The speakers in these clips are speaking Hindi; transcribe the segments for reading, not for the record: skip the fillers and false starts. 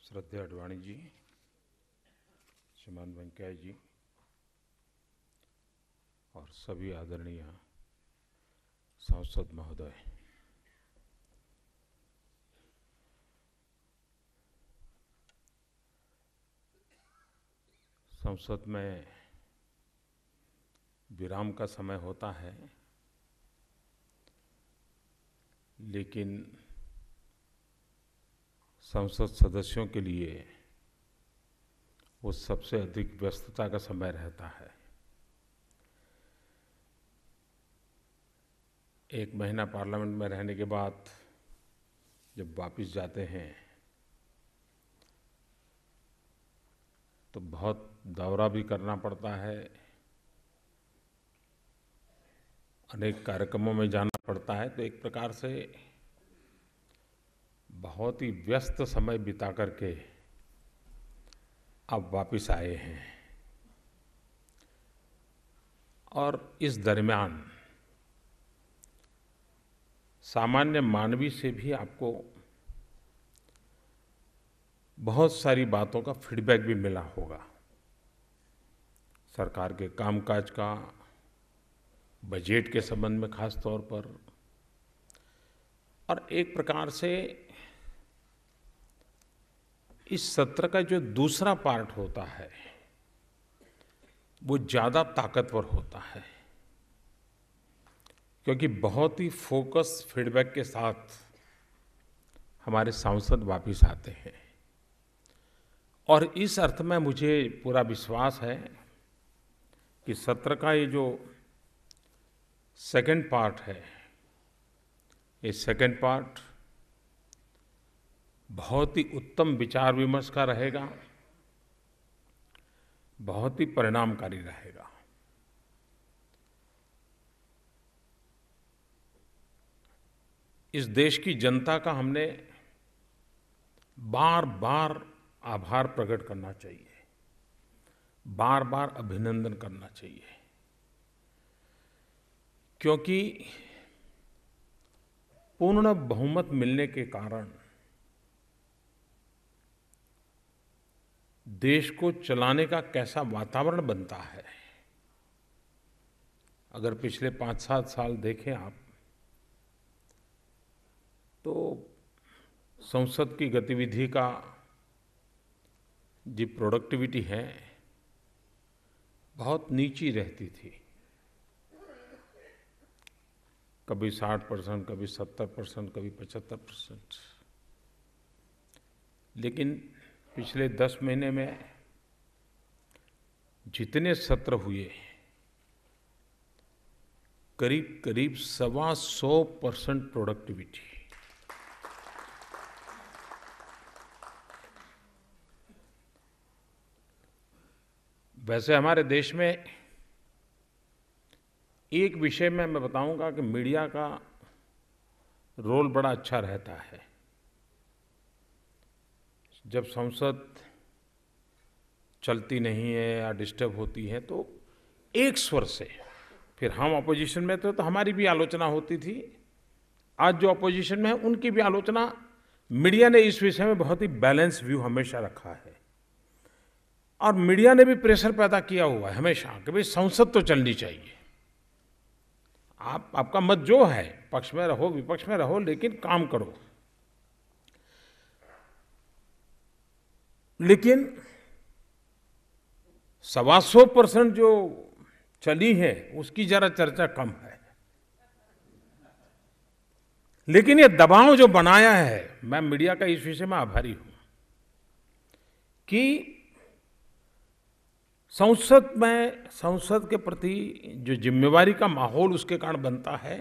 श्रद्धेय अडवाणी जी, श्रीमान वेंकैया जी और सभी आदरणीय सांसद महोदय, संसद में विराम का समय होता है, लेकिन संसद सदस्यों के लिए वो सबसे अधिक व्यस्तता का समय रहता है। एक महीना पार्लियामेंट में रहने के बाद जब वापस जाते हैं तो बहुत दौरा भी करना पड़ता है, अनेक कार्यक्रमों में जाना पड़ता है। तो एक प्रकार से बहुत ही व्यस्त समय बिता करके अब वापस आए हैं। और इस दरमियान सामान्य मानवी से भी आपको बहुत सारी बातों का फीडबैक भी मिला होगा, सरकार के कामकाज का, बजट के संबंध में खास तौर पर। और एक प्रकार से इस सत्र का जो दूसरा पार्ट होता है वो ज़्यादा ताकतवर होता है, क्योंकि बहुत ही फोकस फीडबैक के साथ हमारे सांसद वापस आते हैं। और इस अर्थ में मुझे पूरा विश्वास है कि सत्र का ये जो सेकंड पार्ट है, ये सेकंड पार्ट बहुत ही उत्तम विचार विमर्श का रहेगा, बहुत ही परिणामकारी रहेगा। इस देश की जनता का हमने बार बार आभार प्रकट करना चाहिए, बार बार अभिनंदन करना चाहिए, क्योंकि पूर्ण बहुमत मिलने के कारण देश को चलाने का कैसा वातावरण बनता है। अगर पिछले 5-7 साल देखें आप, तो संसद की गतिविधि का जो प्रोडक्टिविटी है बहुत नीची रहती थी। कभी 60%, कभी 70%, कभी 75%। लेकिन पिछले 10 महीने में जितने सत्र हुए, करीब करीब 125% प्रोडक्टिविटी। वैसे हमारे देश में एक विषय में मैं बताऊंगा कि मीडिया का रोल बड़ा अच्छा रहता है। जब संसद चलती नहीं है या डिस्टर्ब होती है तो एक स्वर से, फिर हम अपोजिशन में थे तो हमारी भी आलोचना होती थी, आज जो अपोजिशन में है उनकी भी आलोचना। मीडिया ने इस विषय में बहुत ही बैलेंस व्यू हमेशा रखा है, और मीडिया ने भी प्रेशर पैदा किया हुआ है हमेशा कि भाई संसद तो चलनी चाहिए। आपका मत जो है, पक्ष में रहो विपक्ष में रहो, लेकिन काम करो। लेकिन 125% जो चली है उसकी जरा चर्चा कम है। लेकिन ये दबाव जो बनाया है, मैं मीडिया का इस विषय में आभारी हूं कि संसद के प्रति जो जिम्मेवारी का माहौल उसके कारण बनता है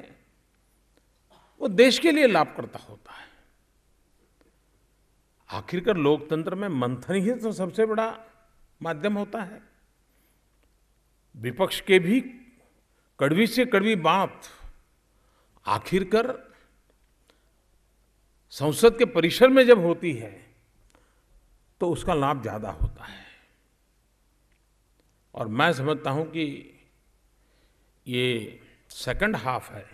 वो देश के लिए लाभकर्ता होता है। आखिरकार लोकतंत्र में मंथन ही तो सबसे बड़ा माध्यम होता है। विपक्ष के भी कड़वी से कड़वी बात आखिरकार संसद के परिसर में जब होती है तो उसका लाभ ज्यादा होता है। और मैं समझता हूं कि ये सेकंड हाफ है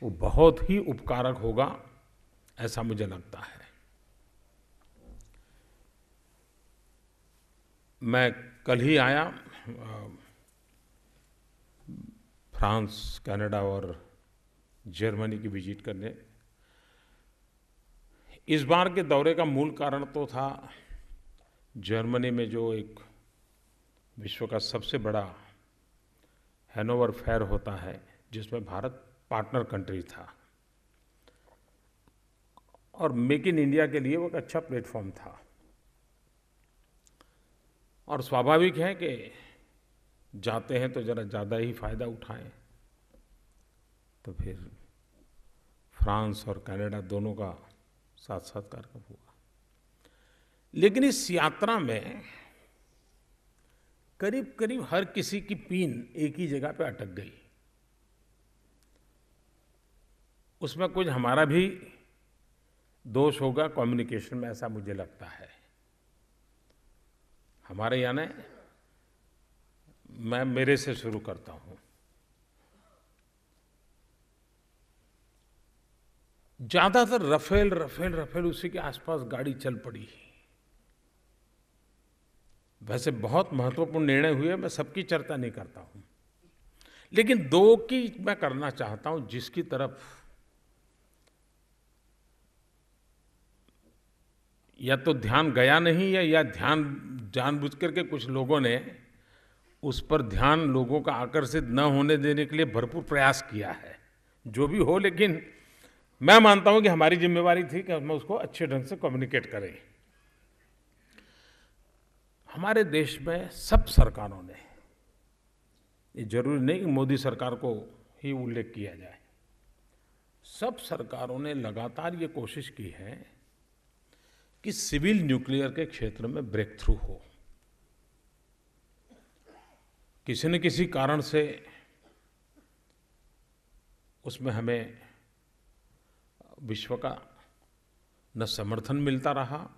वो बहुत ही उपकारक होगा, ऐसा मुझे लगता है। मैं कल ही आया फ्रांस, कनाडा और जर्मनी की विजिट करने। इस बार के दौरे का मूल कारण तो था जर्मनी में जो एक विश्व का सबसे बड़ा हैनोवर फेयर होता है, जिसमें भारत पार्टनर कंट्री था, और मेक इन इंडिया के लिए वो एक अच्छा प्लेटफॉर्म था। और स्वाभाविक है कि जाते हैं तो ज़रा ज़्यादा ही फ़ायदा उठाएं, तो फिर फ्रांस और कनाडा दोनों का साथ साथ कार्यक्रम हुआ। लेकिन इस यात्रा में करीब करीब हर किसी की पीन एक ही जगह पे अटक गई। उसमें कुछ हमारा भी दोष होगा कम्युनिकेशन में, ऐसा मुझे लगता है। हमारे यानी मैं मेरे से शुरू करता हूं। ज्यादातर रफेल रफेल रफेल उसी के आसपास गाड़ी चल पड़ी। वैसे बहुत महत्वपूर्ण निर्णय हुए, मैं सबकी चर्चा नहीं करता हूं, लेकिन दो की मैं करना चाहता हूं जिसकी तरफ या तो ध्यान गया नहीं या ध्यान जानबूझ करके कुछ लोगों ने उस पर ध्यान लोगों का आकर्षित न होने देने के लिए भरपूर प्रयास किया है। जो भी हो, लेकिन मैं मानता हूं कि हमारी जिम्मेवारी थी कि हम उसको अच्छे ढंग से कम्युनिकेट करें। हमारे देश में सब सरकारों ने, ये जरूरी नहीं कि मोदी सरकार को ही उल्लेख किया जाए, सब सरकारों ने लगातार ये कोशिश की है कि सिविल न्यूक्लियर के क्षेत्र में ब्रेक थ्रू हो। किसी न किसी कारण से उसमें हमें विश्व का न समर्थन मिलता रहा,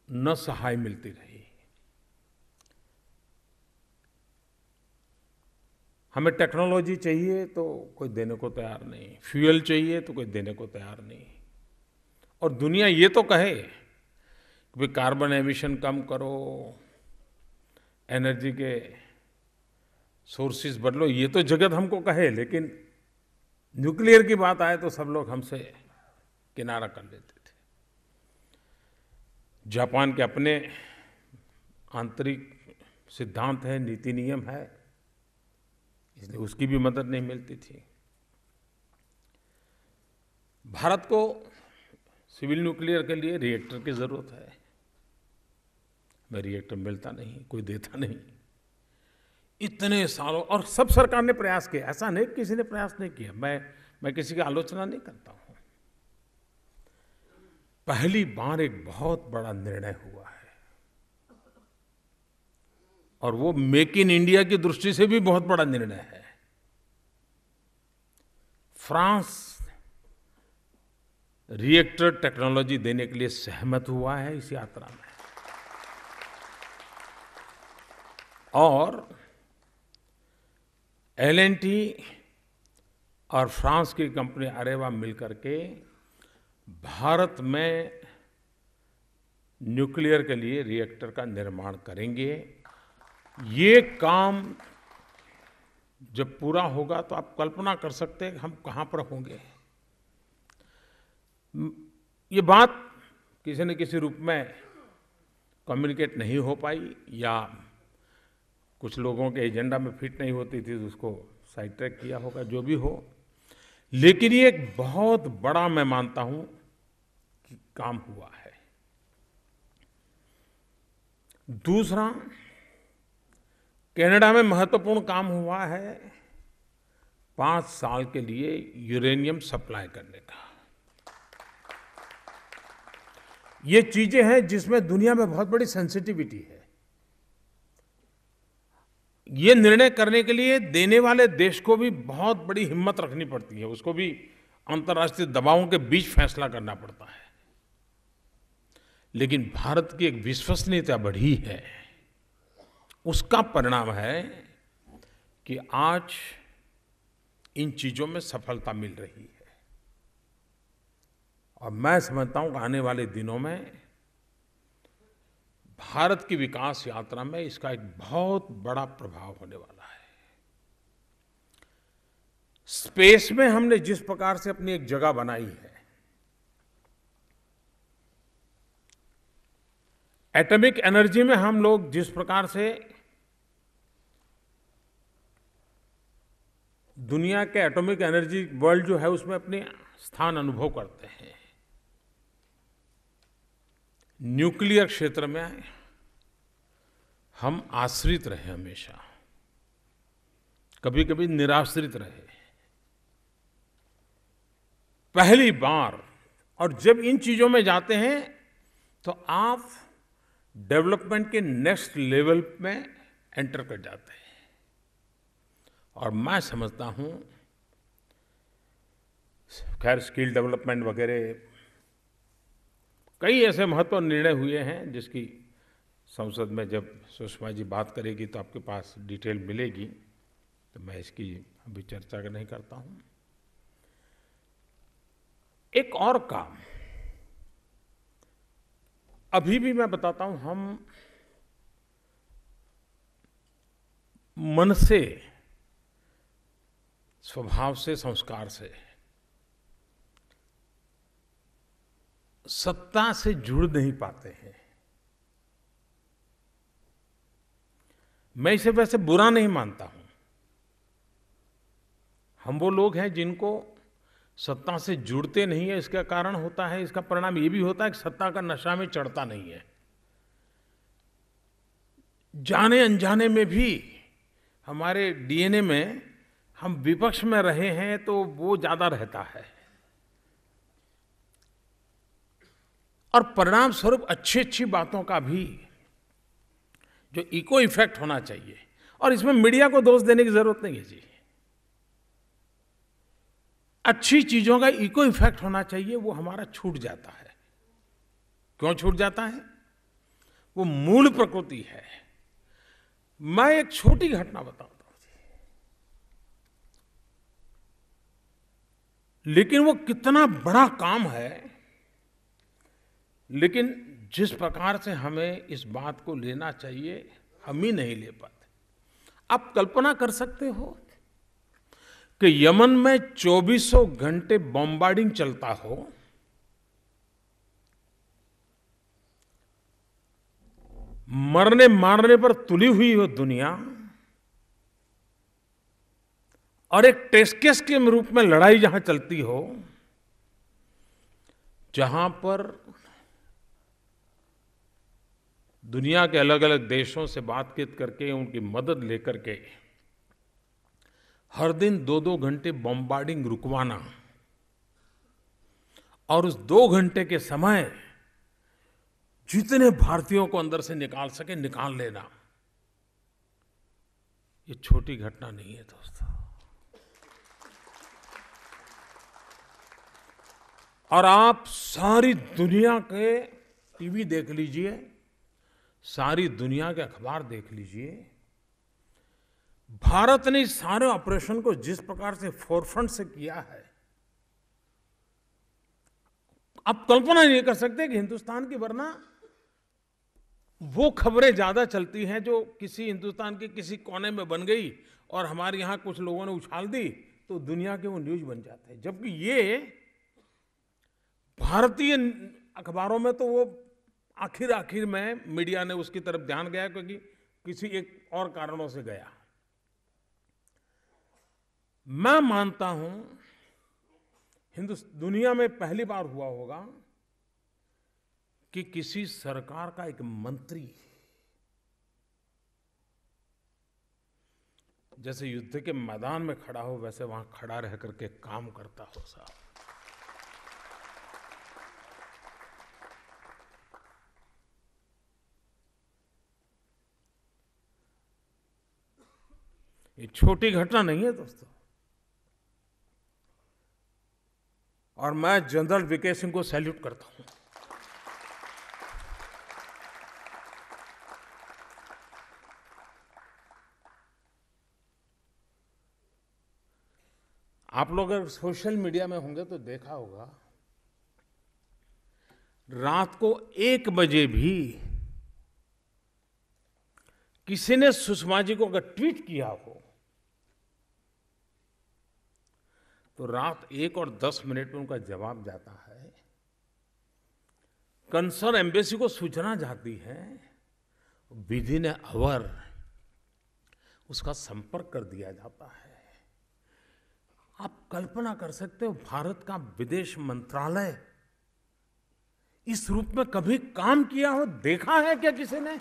न सहाय मिलती रही। हमें टेक्नोलॉजी चाहिए तो कोई देने को तैयार नहीं, फ्यूल चाहिए तो कोई देने को तैयार नहीं। और दुनिया ये तो कहे कि कार्बन एमिशन कम करो, एनर्जी के सोर्सेज बदलो, ये तो जगत हमको कहे, लेकिन न्यूक्लियर की बात आए तो सब लोग हमसे किनारा कर लेते थे। जापान के अपने आंतरिक सिद्धांत है, नीति नियम है, इसलिए उसकी भी मदद नहीं मिलती थी। भारत को सिविल न्यूक्लियर के लिए रिएक्टर की जरूरत है, मैं रिएक्टर मिलता नहीं, कोई देता नहीं। इतने सालों, और सब सरकार ने प्रयास किया, ऐसा नहीं किसी ने प्रयास नहीं किया। मैं किसी की आलोचना नहीं करता हूं। पहली बार एक बहुत बड़ा निर्णय हुआ है, और वो मेक इन इंडिया की दृष्टि से भी बहुत बड़ा निर्णय है। फ्रांस रिएक्टर टेक्नोलॉजी देने के लिए सहमत हुआ है इस यात्रा में, और L&T और फ्रांस की कंपनी अरेवा मिलकर के भारत में न्यूक्लियर के लिए रिएक्टर का निर्माण करेंगे। ये काम जब पूरा होगा तो आप कल्पना कर सकते हैं कि हम कहां पर होंगे। ये बात किसी न किसी रूप में कम्युनिकेट नहीं हो पाई, या कुछ लोगों के एजेंडा में फिट नहीं होती थी तो उसको साइड ट्रैक किया होगा, जो भी हो। लेकिन ये एक बहुत बड़ा, मैं मानता हूं कि काम हुआ है। दूसरा, कनाडा में महत्वपूर्ण काम हुआ है 5 साल के लिए यूरेनियम सप्लाई करने का। ये चीजें हैं जिसमें दुनिया में बहुत बड़ी सेंसिटिविटी है। ये निर्णय करने के लिए देने वाले देश को भी बहुत बड़ी हिम्मत रखनी पड़ती है, उसको भी अंतर्राष्ट्रीय दबावों के बीच फैसला करना पड़ता है। लेकिन भारत की एक विश्वसनीयता बढ़ी है, उसका परिणाम है कि आज इन चीजों में सफलता मिल रही है। और मैं समझता हूं कि आने वाले दिनों में भारत की विकास यात्रा में इसका एक बहुत बड़ा प्रभाव होने वाला है। स्पेस में हमने जिस प्रकार से अपनी एक जगह बनाई है, एटॉमिक एनर्जी में हम लोग जिस प्रकार से दुनिया के एटॉमिक एनर्जी वर्ल्ड जो है उसमें अपने स्थान अनुभव करते हैं, न्यूक्लियर क्षेत्र में हम आश्रित रहे, हमेशा कभी कभी निराश्रित रहे। पहली बार, और जब इन चीजों में जाते हैं तो आप डेवलपमेंट के नेक्स्ट लेवल में एंटर कर जाते हैं। और मैं समझता हूं, खैर स्किल डेवलपमेंट वगैरह कई ऐसे महत्वपूर्ण निर्णय हुए हैं जिसकी संसद में जब सुषमा जी बात करेगी तो आपके पास डिटेल मिलेगी, तो मैं इसकी अभी चर्चा नहीं करता हूं। एक और काम अभी भी मैं बताता हूं, हम मन से, स्वभाव से, संस्कार से सत्ता से जुड़ नहीं पाते हैं। मैं इसे वैसे बुरा नहीं मानता हूं। हम वो लोग हैं जिनको सत्ता से जुड़ते नहीं है, इसका कारण होता है, इसका परिणाम ये भी होता है कि सत्ता का नशा में चढ़ता नहीं है। जाने अनजाने में भी हमारे डीएनए में हम विपक्ष में रहे हैं तो वो ज्यादा रहता है, और परिणाम स्वरूप अच्छी अच्छी बातों का भी जो इको इफेक्ट होना चाहिए, और इसमें मीडिया को दोष देने की जरूरत नहीं है जी। अच्छी चीजों का इको इफेक्ट होना चाहिए, वो हमारा छूट जाता है। क्यों छूट जाता है? वो मूल प्रकृति है। मैं एक छोटी घटना बताता हूं, लेकिन वो कितना बड़ा काम है। लेकिन जिस प्रकार से हमें इस बात को लेना चाहिए, हम ही नहीं ले पाते। आप कल्पना कर सकते हो कि यमन में 2400 घंटे बॉम्बार्डिंग चलता हो, मरने मारने पर तुली हुई हो दुनिया, और एक टेस्ट केस के रूप में लड़ाई जहां चलती हो, जहां पर दुनिया के अलग अलग देशों से बातचीत करके उनकी मदद लेकर के हर दिन 2-2 घंटे बॉम्बार्डिंग रुकवाना, और उस 2 घंटे के समय जितने भारतीयों को अंदर से निकाल सके निकाल लेना, ये छोटी घटना नहीं है दोस्तों। और आप सारी दुनिया के टीवी देख लीजिए, सारी दुनिया के अखबार देख लीजिए, भारत ने इस सारे ऑपरेशन को जिस प्रकार से फोरफ्रंट से किया है, आप कल्पना नहीं कर सकते कि हिंदुस्तान की, वरना वो खबरें ज्यादा चलती हैं जो किसी हिंदुस्तान के किसी कोने में बन गई और हमारे यहां कुछ लोगों ने उछाल दी तो दुनिया के वो न्यूज बन जाते हैं। जबकि ये भारतीय अखबारों में तो वो आखिर में मीडिया ने उसकी तरफ ध्यान गया क्योंकि किसी एक और कारणों से गया। मैं मानता हूं दुनिया में पहली बार हुआ होगा कि किसी सरकार का एक मंत्री जैसे युद्ध के मैदान में खड़ा हो, वैसे वहां खड़ा रह करके काम करता हो साहब। ये छोटी घटना नहीं है दोस्तों। और मैं जनरल वीके सिंह को सैल्यूट करता हूं। आप लोग अगर सोशल मीडिया में होंगे तो देखा होगा, रात को 1 बजे भी किसी ने सुषमा जी को अगर ट्वीट किया हो तो रात 1:10 में उनका जवाब जाता है। कंसर्न एम्बेसी को सूचना जाती है, विधि ने अवर उसका संपर्क कर दिया जाता है। आप कल्पना कर सकते हो भारत का विदेश मंत्रालय इस रूप में कभी काम किया हो, देखा है क्या किसी ने?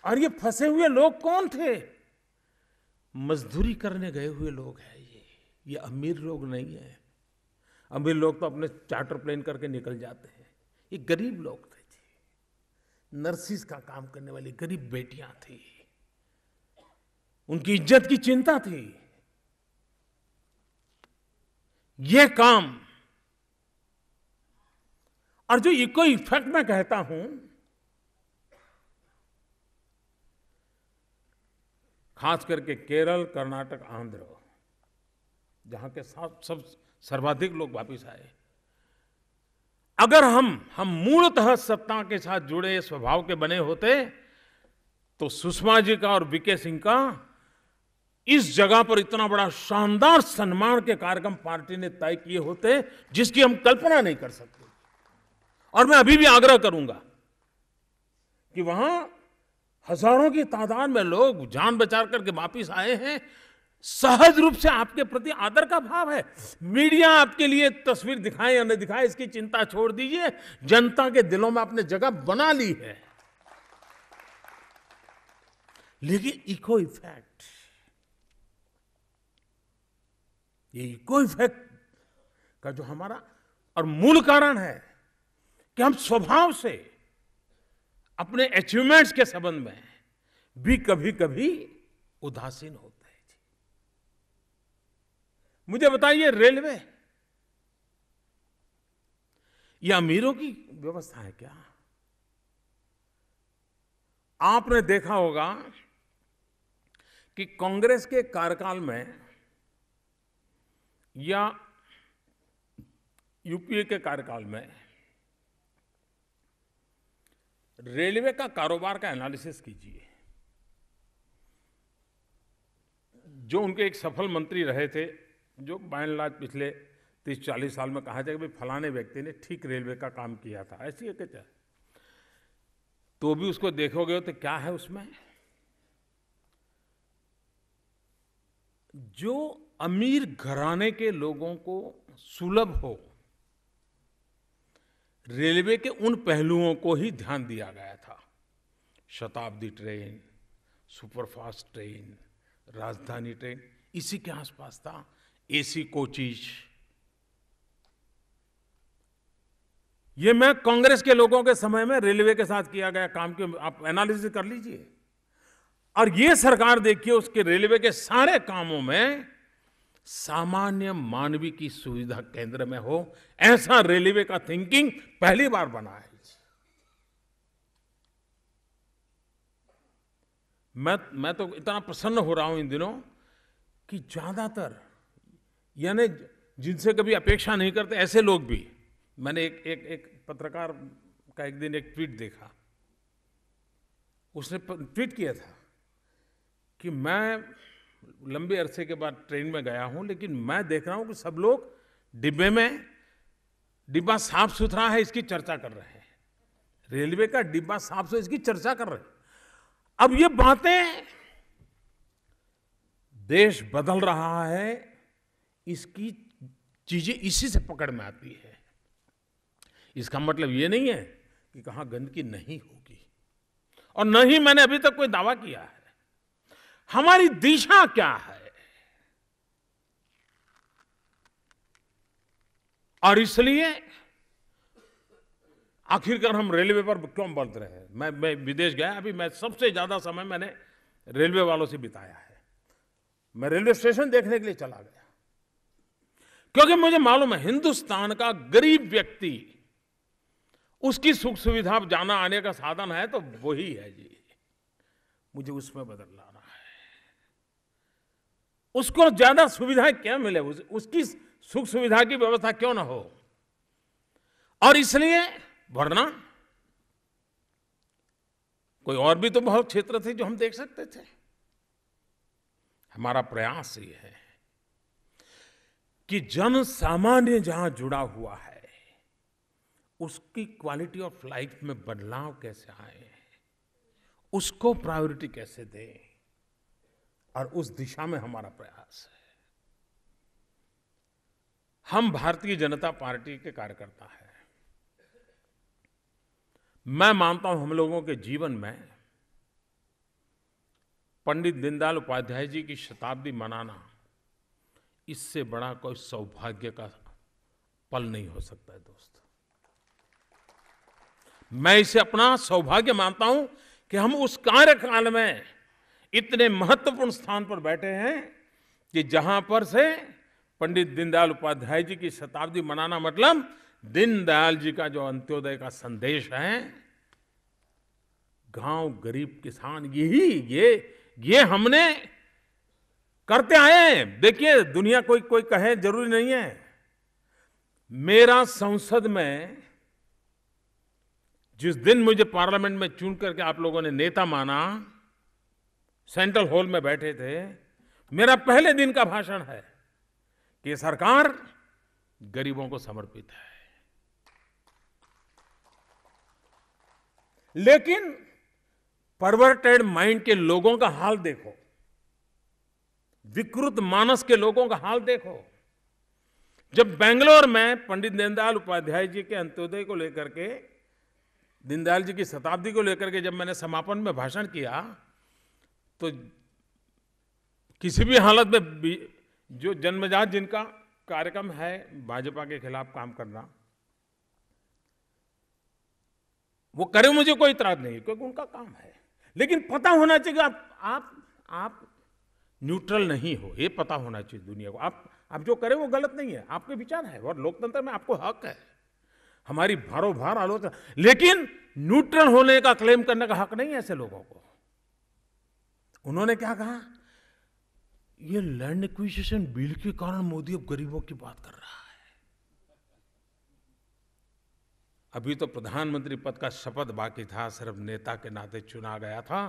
और ये फंसे हुए लोग कौन थे? मजदूरी करने गए हुए लोग हैं। ये अमीर लोग नहीं है। अमीर लोग तो अपने चार्टर प्लेन करके निकल जाते हैं। ये गरीब लोग थे जी, नर्सिस का काम करने वाली गरीब बेटियां थी, उनकी इज्जत की चिंता थी। ये काम और जो इको इफेक्ट मैं कहता हूं, खास करके केरल, कर्नाटक, आंध्र, जहां के साथ सब सर्वाधिक लोग वापस आए, अगर हम मूलतः सत्ता के साथ जुड़े स्वभाव के बने होते तो सुषमा जी का और वीके सिंह का इस जगह पर इतना बड़ा शानदार सम्मान के कार्यक्रम पार्टी ने तय किए होते जिसकी हम कल्पना नहीं कर सकते। और मैं अभी भी आग्रह करूंगा कि वहां हजारों की तादाद में लोग जान बचा करके वापिस आए हैं। सहज रूप से आपके प्रति आदर का भाव है। मीडिया आपके लिए तस्वीर दिखाए या न दिखाए इसकी चिंता छोड़ दीजिए, जनता के दिलों में आपने जगह बना ली है। लेकिन इको इफेक्ट, ये इको इफेक्ट का जो हमारा और मूल कारण है कि हम स्वभाव से अपने अचीवमेंट्स के संबंध में भी कभी कभी उदासीन होते हैं। मुझे बताइए, रेलवे ये अमीरों की व्यवस्था है क्या? आपने देखा होगा कि कांग्रेस के कार्यकाल में या यूपीए के कार्यकाल में रेलवे का कारोबार का एनालिसिस कीजिए। जो उनके एक सफल मंत्री रहे थे, जो बाय एंड लार्ज पिछले 30-40 साल में कहा जाए कि फलाने व्यक्ति ने ठीक रेलवे का काम किया था, ऐसी है क्या? तो भी उसको देखोगे तो क्या है उसमें? जो अमीर घराने के लोगों को सुलभ हो, रेलवे के उन पहलुओं को ही ध्यान दिया गया था। शताब्दी ट्रेन, सुपरफास्ट ट्रेन, राजधानी ट्रेन, इसी के आसपास था। AC coaches. ये मैं कांग्रेस के लोगों के समय में रेलवे के साथ किया गया काम की आप एनालिसिस कर लीजिए। और ये सरकार देखिए, उसके रेलवे के सारे कामों में सामान्य मानवी की सुविधा केंद्र में हो, ऐसा रेलवे का थिंकिंग पहली बार बना है। मैं तो इतना प्रसन्न हो रहा हूं इन दिनों कि ज्यादातर, यानी जिनसे कभी अपेक्षा नहीं करते ऐसे लोग भी, मैंने एक पत्रकार का एक दिन एक ट्वीट देखा। उसने ट्वीट किया था कि मैं लंबे अरसे के बाद ट्रेन में गया हूं, लेकिन मैं देख रहा हूं कि सब लोग डिब्बा साफ सुथरा है इसकी चर्चा कर रहे हैं। रेलवे का डिब्बा साफ सुथरा इसकी चर्चा कर रहे हैं। अब ये बातें, देश बदल रहा है, इसकी चीजें इसी से पकड़ में आती है। इसका मतलब ये नहीं है कि कहां गंदगी नहीं होगी, और न ही मैंने अभी तक कोई दावा किया है। हमारी दिशा क्या है? और इसलिए आखिरकार हम रेलवे पर क्यों बोल रहे हैं? मैं विदेश गया, अभी मैं सबसे ज्यादा समय मैंने रेलवे वालों से बिताया है। मैं रेलवे स्टेशन देखने के लिए चला गया, क्योंकि मुझे मालूम है हिंदुस्तान का गरीब व्यक्ति, उसकी सुख सुविधा जाना आने का साधन है तो वही है जी। मुझे उसमें बदल लाना है। उसको ज्यादा सुविधाएं क्या मिले, उसकी सुख सुविधा की व्यवस्था क्यों ना हो? और इसलिए, वरना कोई और भी तो बहुत क्षेत्र थे जो हम देख सकते थे। हमारा प्रयास ये है कि जन सामान्य जहां जुड़ा हुआ है उसकी क्वालिटी ऑफ लाइफ में बदलाव कैसे आए, उसको प्रायोरिटी कैसे दें, और उस दिशा में हमारा प्रयास है। हम भारतीय जनता पार्टी के कार्यकर्ता हैं। मैं मानता हूं हम लोगों के जीवन में पंडित दीनदयाल उपाध्याय जी की शताब्दी मनाना, इससे बड़ा कोई सौभाग्य का पल नहीं हो सकता है दोस्त। मैं इसे अपना सौभाग्य मानता हूं कि हम उस कार्यकाल में इतने महत्वपूर्ण स्थान पर बैठे हैं कि जहां पर से पंडित दीनदयाल उपाध्याय जी की शताब्दी मनाना मतलब दीनदयाल जी का जो अंत्योदय का संदेश है, गांव गरीब किसान, ये हमने करते आए हैं। देखिए, दुनिया कोई कहे जरूरी नहीं है। मेरा संसद में जिस दिन मुझे पार्लियामेंट में चुन करके आप लोगों ने नेता माना, सेंट्रल हॉल में बैठे थे, मेरा पहले दिन का भाषण है कि ये सरकार गरीबों को समर्पित है। लेकिन परवर्टेड माइंड के लोगों का हाल देखो, विकृत मानस के लोगों का हाल देखो। जब बेंगलोर में पंडित दीनदयाल उपाध्याय जी के अंत्योदय को लेकर के, दीनदयाल जी की शताब्दी को लेकर के जब मैंने समापन में भाषण किया, तो किसी भी हालत में जो जन्मजात जिनका कार्यक्रम है भाजपा के खिलाफ काम करना, वो करे, मुझे कोई इतराज नहीं, क्योंकि उनका काम है। लेकिन पता होना चाहिए आप न्यूट्रल नहीं हो, ये पता होना चाहिए दुनिया को। आप जो करें वो गलत नहीं है, आपके विचार है और लोकतंत्र में आपको हक है, हमारी भारोभार आलोचना, लेकिन न्यूट्रल होने का क्लेम करने का हक नहीं है ऐसे लोगों को। उन्होंने क्या कहा, ये लैंड एक्विजिशन बिल के कारण मोदी अब गरीबों की बात कर रहा है। अभी तो प्रधानमंत्री पद का शपथ बाकी था, सिर्फ नेता के नाते चुना गया था,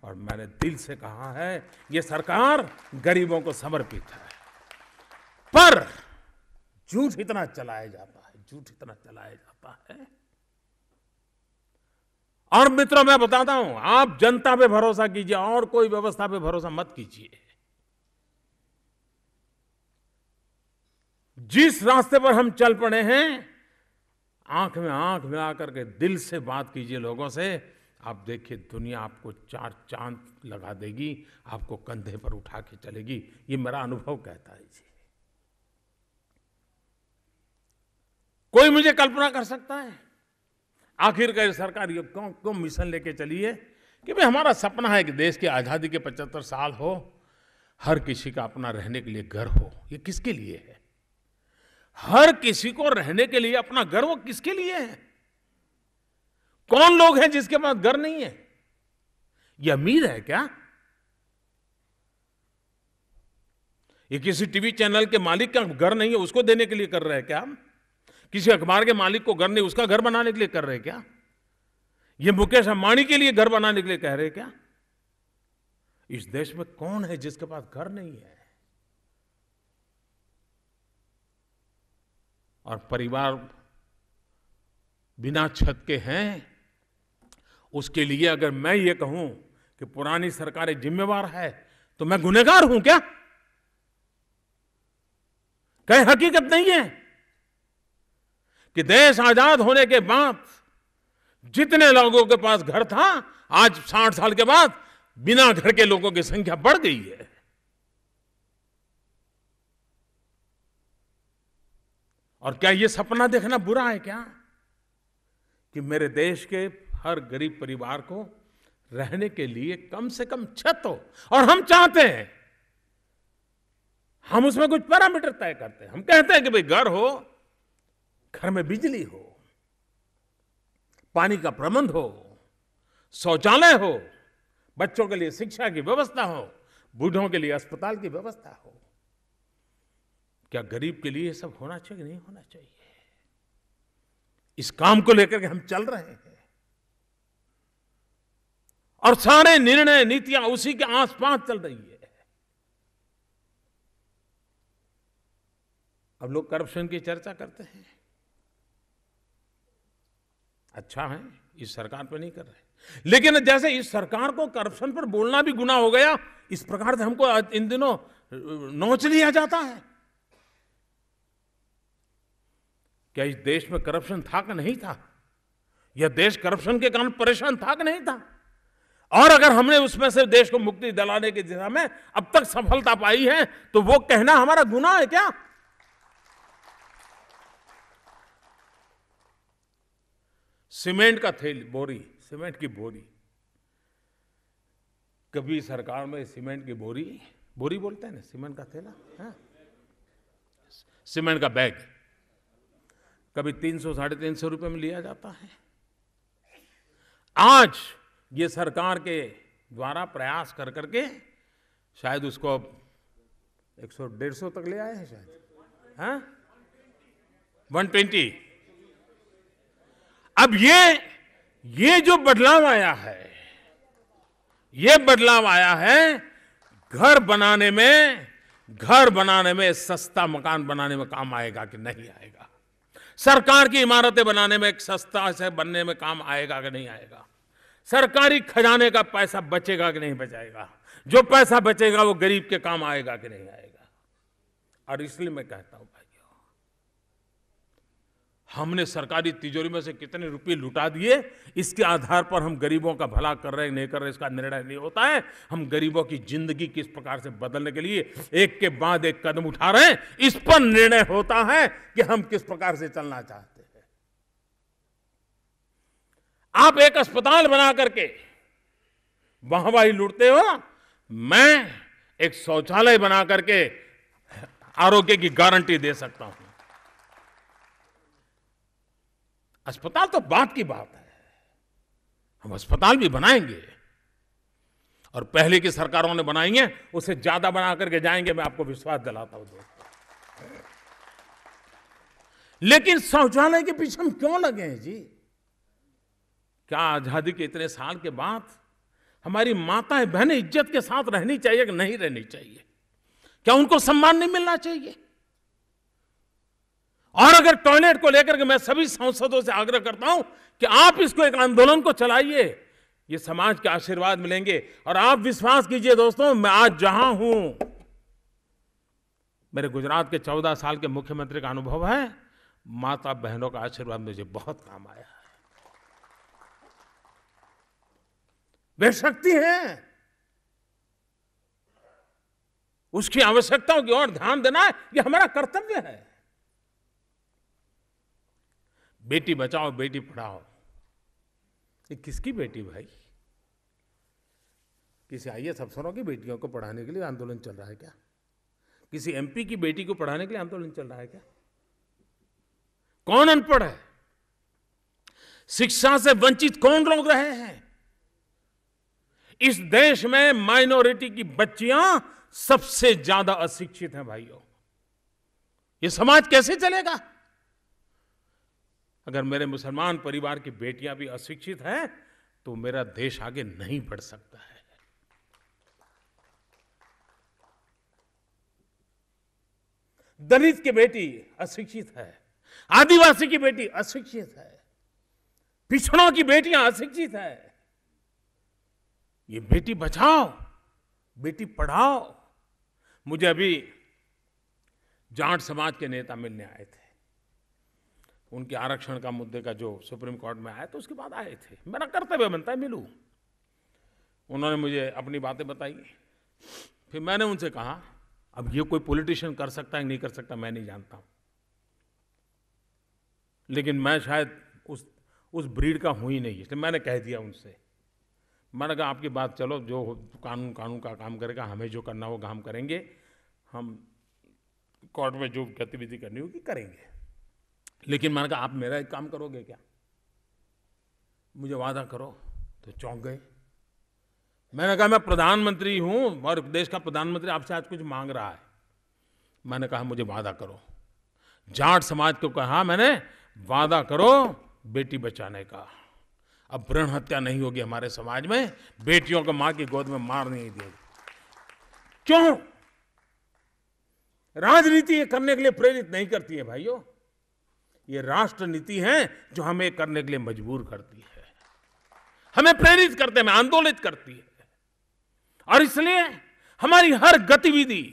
और मैंने दिल से कहा है ये सरकार गरीबों को समर्पित है। पर झूठ इतना चलाया जाता है, झूठ इतना चलाया जाता है। और मित्रों, मैं बताता हूं, आप जनता पे भरोसा कीजिए और कोई व्यवस्था पे भरोसा मत कीजिए। जिस रास्ते पर हम चल पड़े हैं, आंख में आंख मिला करके दिल से बात कीजिए लोगों से, आप देखिए दुनिया आपको चार चांद लगा देगी, आपको कंधे पर उठा के चलेगी। ये मेरा अनुभव कहता है जी। कोई मुझे कल्पना कर सकता है आखिरकार सरकार ये क्यों मिशन लेके चली है कि भाई हमारा सपना है कि देश की आजादी के 75 साल हो, हर किसी का अपना रहने के लिए घर हो। ये किसके लिए है? हर किसी को रहने के लिए अपना घर, वो किसके लिए है? कौन लोग हैं जिसके पास घर नहीं है? ये अमीर है क्या? ये किसी टीवी चैनल के मालिक का घर नहीं है उसको देने के लिए कर रहे हैं क्या? किसी अखबार के मालिक को घर नहीं, उसका घर बनाने के लिए कर रहे हैं क्या? ये मुकेश अंबानी के लिए घर बनाने के लिए कह रहे हैं क्या? इस देश में कौन है जिसके पास घर नहीं है? और परिवार बिना छत के हैं, उसके लिए अगर मैं ये कहूं कि पुरानी सरकारें जिम्मेवार है, तो मैं गुनहगार हूं क्या? कहीं हकीकत नहीं है कि देश आजाद होने के बाद जितने लोगों के पास घर था, आज 60 साल के बाद बिना घर के लोगों की संख्या बढ़ गई है। और क्या ये सपना देखना बुरा है क्या कि मेरे देश के हर गरीब परिवार को रहने के लिए कम से कम छत हो? और हम चाहते हैं, हम उसमें कुछ पैरामीटर तय करते हैं। हम कहते हैं कि भाई घर हो, घर में बिजली हो, पानी का प्रबंध हो, शौचालय हो, बच्चों के लिए शिक्षा की व्यवस्था हो, बूढ़ों के लिए अस्पताल की व्यवस्था हो। क्या गरीब के लिए सब होना चाहिए? नहीं होना चाहिए। इस काम को लेकर के हम चल रहे हैं। और सारे निर्णय नीतियां उसी के आसपास चल रही है। अब लोग करप्शन की चर्चा करते हैं, अच्छा है, इस सरकार पे नहीं कर रहे, लेकिन जैसे इस सरकार को करप्शन पर बोलना भी गुनाह हो गया, इस प्रकार से हमको इन दिनों नोच लिया जाता है। क्या इस देश में करप्शन था कि नहीं था? यह देश करप्शन के कारण परेशान था कि नहीं था? और अगर हमने उसमें से देश को मुक्ति दिलाने की दिशा में अब तक सफलता पाई है, तो वो कहना हमारा गुनाह है क्या? सीमेंट का थैली, बोरी, सीमेंट की बोरी, कभी सरकार में सीमेंट की बोरी, बोरी बोलते हैं ना, सीमेंट का थैला, हाँ? सीमेंट का बैग कभी 300 साढ़े 300 रुपए में लिया जाता है। आज ये सरकार के द्वारा प्रयास कर करके शायद उसको 100-150 तक ले आए हैं शायद, हाँ? 120। अब ये जो बदलाव आया है, ये बदलाव आया है घर बनाने में, सस्ता मकान बनाने में काम आएगा कि नहीं आएगा? सरकार की इमारतें बनाने में, एक सस्ता से बनने में काम आएगा कि नहीं आएगा? सरकारी खजाने का पैसा बचेगा कि नहीं बचाएगा? जो पैसा बचेगा वो गरीब के काम आएगा कि नहीं आएगा? और इसलिए मैं कहता हूं भाइयों, हमने सरकारी तिजोरी में से कितने रुपए लुटा दिए, इसके आधार पर हम गरीबों का भला कर रहे हैं नहीं कर रहे इसका निर्णय नहीं होता है। हम गरीबों की जिंदगी किस प्रकार से बदलने के लिए एक के बाद एक कदम उठा रहे हैं, इस पर निर्णय होता है कि हम किस प्रकार से चलना चाहते हैं। आप एक अस्पताल बना करके वाहवाही लूटते हो, मैं एक शौचालय बना करके आरोग्य की गारंटी दे सकता हूं। अस्पताल तो बात की बात है, हम अस्पताल भी बनाएंगे और पहले की सरकारों ने बनाएंगे उससे ज्यादा बना करके जाएंगे, मैं आपको विश्वास दिलाता हूं दोस्तों। लेकिन शौचालय के पीछे हम क्यों लगे हैं जी? क्या आजादी के इतने साल के बाद हमारी माताएं बहनें इज्जत के साथ रहनी चाहिए कि नहीं रहनी चाहिए? क्या उनको सम्मान नहीं मिलना चाहिए? और अगर टॉयलेट को लेकर के मैं सभी सांसदों से आग्रह करता हूं कि आप इसको एक आंदोलन को चलाइए, ये समाज के आशीर्वाद मिलेंगे। और आप विश्वास कीजिए दोस्तों, मैं आज जहां हूं, मेरे गुजरात के 14 साल के मुख्यमंत्री का अनुभव है, माता बहनों का आशीर्वाद मुझे बहुत काम आया है। वे शक्ति है, उसकी आवश्यकताओं की ओर ध्यान देना ये हमारा कर्तव्य है। बेटी बचाओ बेटी पढ़ाओ, ये किसकी बेटी भाई? किसी आईएएस अफसरों की बेटियों को पढ़ाने के लिए आंदोलन चल रहा है क्या? किसी एमपी की बेटी को पढ़ाने के लिए आंदोलन चल रहा है क्या? कौन अनपढ़ है? शिक्षा से वंचित कौन लोग रहे हैं? इस देश में माइनॉरिटी की बच्चियां सबसे ज्यादा अशिक्षित हैं भाइयों। ये समाज कैसे चलेगा? अगर मेरे मुसलमान परिवार की बेटियां भी अशिक्षित हैं तो मेरा देश आगे नहीं बढ़ सकता है। दलित की बेटी अशिक्षित है, आदिवासी की बेटी अशिक्षित है, पिछड़ों की बेटियां अशिक्षित है। ये बेटी बचाओ बेटी पढ़ाओ। मुझे अभी जाट समाज के नेता मिलने आए थे, उनके आरक्षण का मुद्दे का जो सुप्रीम कोर्ट में आया तो उसके बाद आए थे, मेरा कर्तव्य बनता है मिलूं। उन्होंने मुझे अपनी बातें बताई, फिर मैंने उनसे कहा अब ये कोई पॉलिटिशियन कर सकता है नहीं कर सकता मैं नहीं जानता हूं, लेकिन मैं शायद उस ब्रीड का हूं ही नहीं, इसलिए मैंने कह दिया उनसे, मैंने कहा आपकी बात चलो, जो कानून का काम करेगा, हमें जो करना होगा हम करेंगे, हम कोर्ट में जो गतिविधि करनी होगी करेंगे। लेकिन मैंने कहा आप मेरा एक काम करोगे क्या? मुझे वादा करो। तो चौंक गए। मैंने कहा मैं प्रधानमंत्री हूं और देश का प्रधानमंत्री आपसे आज कुछ मांग रहा है। मैंने कहा मुझे वादा करो। जाट समाज को कहा मैंने, वादा करो बेटी बचाने का, अब भ्रूण हत्या नहीं होगी हमारे समाज में, बेटियों को मां की गोद में मार नहीं दिया। क्यों? राजनीति ये करने के लिए प्रेरित नहीं करती है भाइयों, ये राष्ट्र नीति है जो हमें करने के लिए मजबूर करती है, हमें प्रेरित करते हैं, हमें आंदोलित करती है। और इसलिए हमारी हर गतिविधि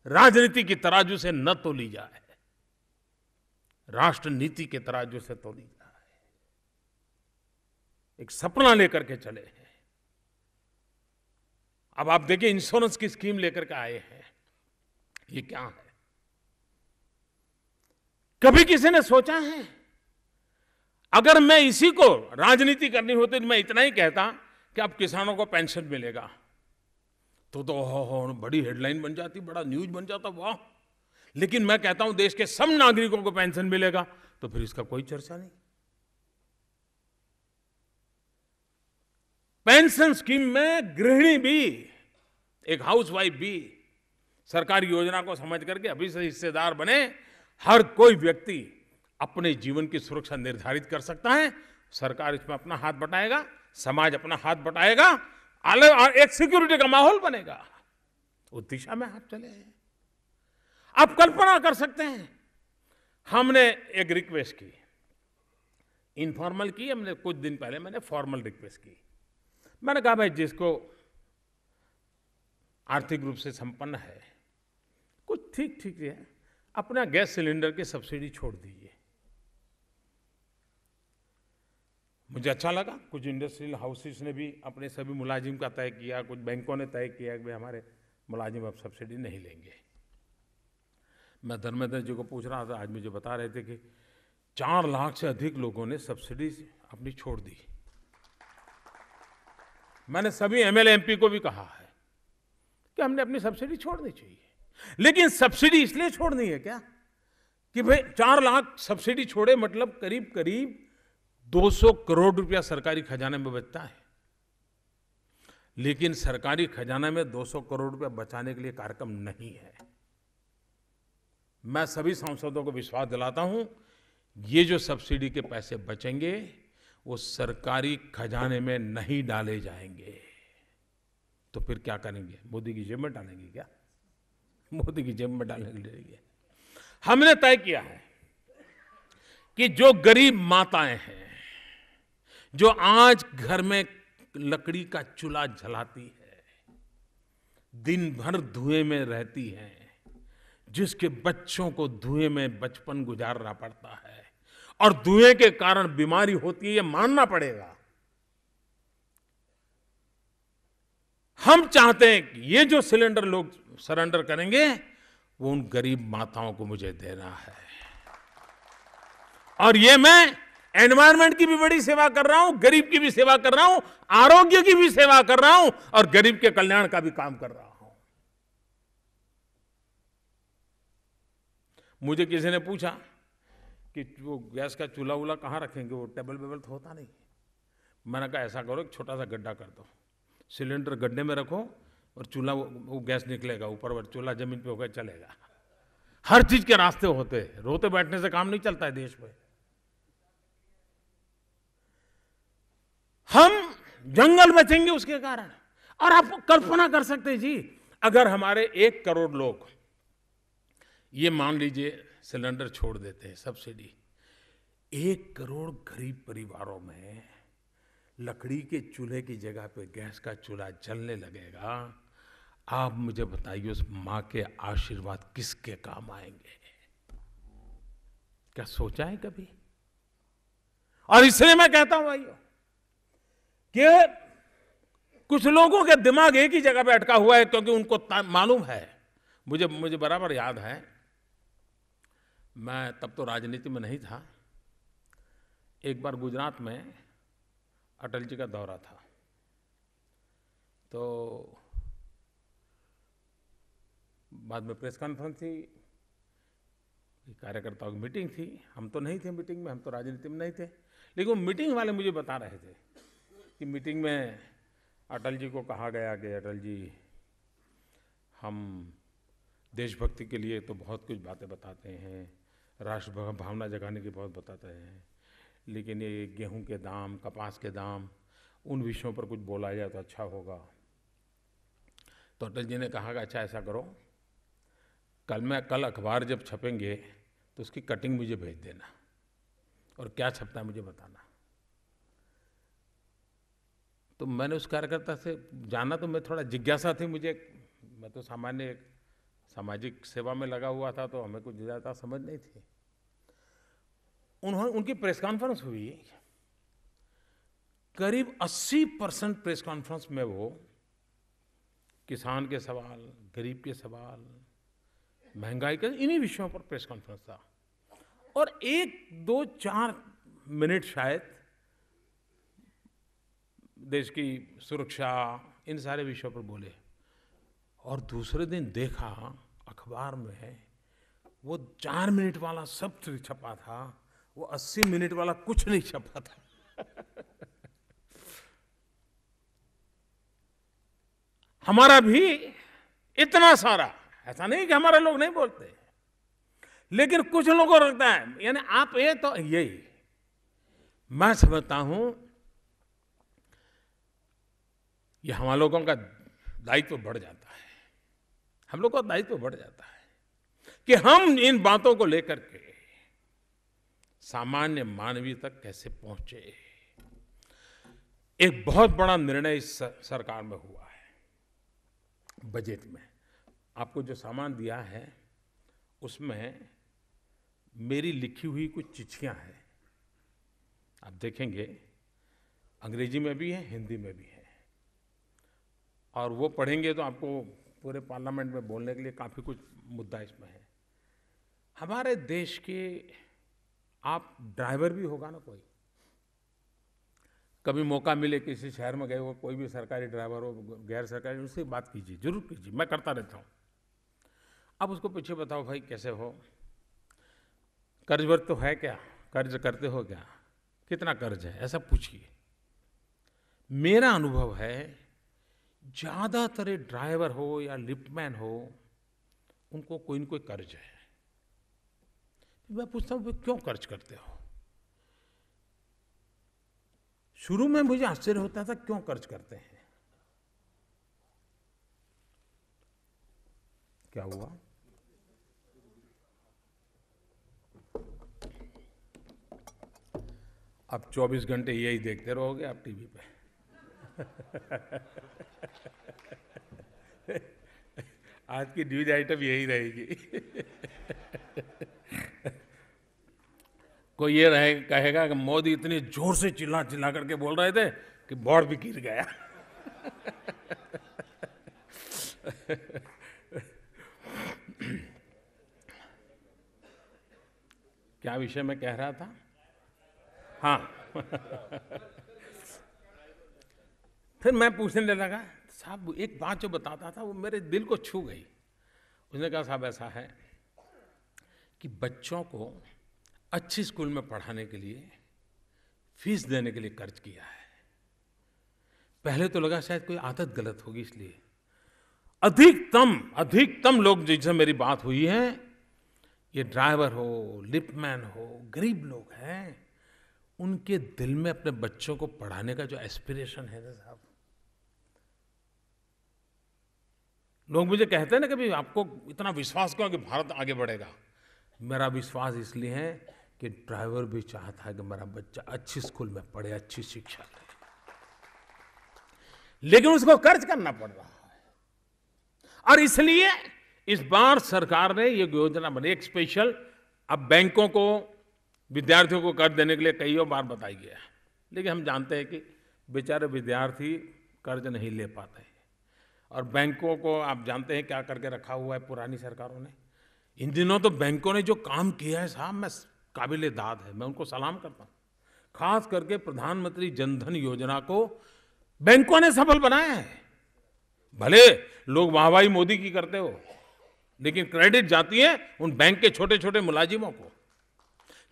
राजनीति की तराजू से न तोली जाए, राष्ट्र नीति के तराजू से तोली जाए। एक सपना लेकर के चले हैं। अब आप देखिए, इंश्योरेंस की स्कीम लेकर के आए हैं, ये क्या है? कभी किसी ने सोचा है? अगर मैं इसी को राजनीति करनी होती तो मैं इतना ही कहता कि अब किसानों को पेंशन मिलेगा, तो हो बड़ी हेडलाइन बन जाती, बड़ा न्यूज बन जाता, वाह। लेकिन मैं कहता हूं देश के सब नागरिकों को पेंशन मिलेगा, तो फिर इसका कोई चर्चा नहीं। पेंशन स्कीम में गृहिणी भी, एक हाउसवाइफ भी सरकारी योजना को समझ करके अभी से हिस्सेदार बने। हर कोई व्यक्ति अपने जीवन की सुरक्षा निर्धारित कर सकता है। सरकार इसमें अपना हाथ बटाएगा, समाज अपना हाथ बटाएगा, एक सिक्योरिटी का माहौल बनेगा। उस दिशा में हाथ चले हैं। आप कल्पना कर सकते हैं, हमने एक रिक्वेस्ट की, इनफॉर्मल की, हमने कुछ दिन पहले मैंने फॉर्मल रिक्वेस्ट की। मैंने कहा भाई, जिसको आर्थिक रूप से संपन्न है, कुछ ठीक ठीक है, अपना गैस सिलेंडर की सब्सिडी छोड़ दीजिए। मुझे अच्छा लगा, कुछ इंडस्ट्रियल हाउसेस ने भी अपने सभी मुलाजिम का तय किया, कुछ बैंकों ने तय किया कि भाई हमारे मुलाजिम अब सब्सिडी नहीं लेंगे। मैं धर्मेंद्र जी को पूछ रहा था, आज मुझे बता रहे थे कि 4 लाख से अधिक लोगों ने सब्सिडी अपनी छोड़ दी। मैंने सभी एमएलए एमपी को भी कहा है कि हमने अपनी सब्सिडी छोड़नी चाहिए। लेकिन सब्सिडी इसलिए छोड़नी है क्या कि भाई 4 लाख सब्सिडी छोड़े, मतलब करीब करीब 200 करोड़ रुपया सरकारी खजाने में बचता है। लेकिन सरकारी खजाने में 200 करोड़ रुपया बचाने के लिए कार्यक्रम नहीं है। मैं सभी सांसदों को विश्वास दिलाता हूं, ये जो सब्सिडी के पैसे बचेंगे वो सरकारी खजाने में नहीं डाले जाएंगे। तो फिर क्या करेंगे? मोदी की जेब में डालेंगे क्या? मोदी की जेब में डालेंगे? हमने तय किया है कि जो गरीब माताएं हैं, जो आज घर में लकड़ी का चूल्हा जलाती है, दिन भर धुएं में रहती हैं, जिसके बच्चों को धुएं में बचपन गुजारना पड़ता है और धुएं के कारण बीमारी होती है, ये मानना पड़ेगा। हम चाहते हैं कि ये जो सिलेंडर लोग सरेंडर करेंगे वो उन गरीब माताओं को मुझे देना है। और ये मैं एनवायरनमेंट की भी बड़ी सेवा कर रहा हूं, गरीब की भी सेवा कर रहा हूं, आरोग्य की भी सेवा कर रहा हूं और गरीब के कल्याण का भी काम कर रहा हूं। मुझे किसी ने पूछा कि वो गैस का चूल्हा वूल्हा कहाँ रखेंगे, वो टेबल वेबल तो होता नहीं। मैंने कहा ऐसा करो, एक छोटा सा गड्ढा कर दो, सिलेंडर गड्ढे में रखो और चूल्हा, वो गैस निकलेगा ऊपर, और चूल्हा जमीन पे होकर चलेगा। हर चीज के रास्ते होते हैं, रोते बैठने से काम नहीं चलता है देश में। हम जंगल बचेंगे उसके कारण। और आप कल्पना कर सकते हैं जी, अगर हमारे 1 करोड़ लोग ये मान लीजिए सिलेंडर छोड़ देते हैं सब्सिडी, 1 करोड़ गरीब परिवारों में लकड़ी के चूल्हे की जगह पे गैस का चूल्हा जलने लगेगा। आप मुझे बताइए उस मां के आशीर्वाद किसके काम आएंगे? क्या सोचा है कभी? और इसलिए मैं कहता हूं भाइयों कि कुछ लोगों के दिमाग एक ही जगह पे अटका हुआ है, क्योंकि उनको मालूम है, मुझे बराबर याद है, मैं तब तो राजनीति में नहीं था। एक बार गुजरात में अटल जी का दौरा था, तो बाद में प्रेस कॉन्फ्रेंस थी, कार्यकर्ताओं की मीटिंग थी। हम तो नहीं थे मीटिंग में, हम तो राजनीति में नहीं थे, लेकिन वो मीटिंग वाले मुझे बता रहे थे कि मीटिंग में अटल जी को कहा गया कि अटल जी, हम देशभक्ति के लिए तो बहुत कुछ बातें बताते हैं, राष्ट्र भावना जगाने की बहुत बताते हैं, लेकिन ये गेहूं के दाम, कपास के दाम, उन विषयों पर कुछ बोला जाए तो अच्छा होगा। तो अटल जी ने कहा कि अच्छा ऐसा करो, कल अखबार जब छपेंगे तो उसकी कटिंग मुझे भेज देना और क्या छपता है मुझे बताना। तो मैंने उस कार्यकर्ता से जाना, तो मैं थोड़ा जिज्ञासा थी मुझे, मैं तो सामान्य सामाजिक सेवा में लगा हुआ था, तो हमें कुछ ज़्यादा समझ नहीं थी। उनकी प्रेस कॉन्फ्रेंस हुई, करीब 80% प्रेस कॉन्फ्रेंस में वो किसान के सवाल, गरीब के सवाल, महंगाई के, इन्हीं विषयों पर प्रेस कॉन्फ्रेंस था। और 1, 2, 4 मिनट शायद देश की सुरक्षा, इन सारे विषयों पर बोले। और दूसरे दिन देखा अखबार में वो 4 मिनट वाला सब छपा था, वो 80 मिनट वाला कुछ नहीं छपा था। हमारा भी इतना सारा, ऐसा नहीं कि हमारे लोग नहीं बोलते, लेकिन कुछ लोगों को लगता है, यानी आप ये तो यही मैं समझता हूं, ये हम लोगों का दायित्व बढ़ जाता है, हम लोग का दायित्व बढ़ जाता है कि हम इन बातों को लेकर के सामान्य मानवीय तक कैसे पहुंचे। एक बहुत बड़ा निर्णय इस सरकार में हुआ है, बजट में आपको जो सामान दिया है उसमें मेरी लिखी हुई कुछ चिट्ठियां हैं, आप देखेंगे अंग्रेजी में भी है, हिंदी में भी है, और वो पढ़ेंगे तो आपको पूरे पार्लियामेंट में बोलने के लिए काफ़ी कुछ मुद्दा इसमें है। हमारे देश के, आप ड्राइवर भी होगा ना कोई, कभी मौका मिले किसी शहर में गए हो, कोई भी सरकारी ड्राइवर हो, गैर सरकारी, उससे बात कीजिए, जरूर कीजिए, मैं करता रहता हूँ। अब उसको पीछे बताओ भाई कैसे हो, कर्ज वर्ज तो है क्या, कर्ज करते हो क्या, कितना कर्ज है, ऐसा पूछिए। मेरा अनुभव है ज़्यादातर ड्राइवर हो या लिफ्टमैन हो, उनको कोई न कोई कर्ज है। मैं पूछता हूँ क्यों कर्ज करते हो? शुरू में मुझे आश्चर्य होता था क्यों कर्ज करते हैं। क्या हुआ? अब 24 घंटे यही देखते रहोगे आप टीवी पे। आज की न्यूज आइटम यही रहेगी। कोई ये कहेगा कि मोदी इतनी जोर से चिल्ला चिल्ला करके बोल रहे थे कि बोर्ड भी गिर गया। क्या विषय में कह रहा था? हाँ। फिर मैं पूछने लगा, साहब एक बात जो बताता था वो मेरे दिल को छू गई। उसने कहा साहब ऐसा है कि बच्चों को अच्छी स्कूल में पढ़ाने के लिए फीस देने के लिए कर्ज किया है। पहले तो लगा शायद कोई आदत गलत होगी, इसलिए अधिकतम लोग जिनसे मेरी बात हुई है, ये ड्राइवर हो, लिफ्टमैन हो, गरीब लोग हैं, उनके दिल में अपने बच्चों को पढ़ाने का जो एस्पिरेशन है ना साहब, लोग मुझे कहते हैं ना कभी आपको इतना विश्वास क्यों कि भारत आगे बढ़ेगा। मेरा विश्वास इसलिए है कि ड्राइवर भी चाहता है कि मेरा बच्चा अच्छी स्कूल में पढ़े, अच्छी शिक्षा ले, लेकिन उसको कर्ज करना पड़ रहा है। और इसलिए इस बार सरकार ने ये योजना बनाई, एक स्पेशल, अब बैंकों को विद्यार्थियों को कर्ज देने के लिए कई बार बताई गया, लेकिन हम जानते हैं कि बेचारे विद्यार्थी कर्ज नहीं ले पाते हैं। और बैंकों को आप जानते हैं क्या करके रखा हुआ है पुरानी सरकारों ने। इन दिनों तो बैंकों ने जो काम किया है साहब, मैं काबिले दाद है, मैं उनको सलाम करता हूँ। खास करके प्रधानमंत्री जनधन योजना को बैंकों ने सफल बनाया है। भले लोग वाहवाही मोदी की करते हो, लेकिन क्रेडिट जाती है उन बैंक के छोटे छोटे मुलाजिमों को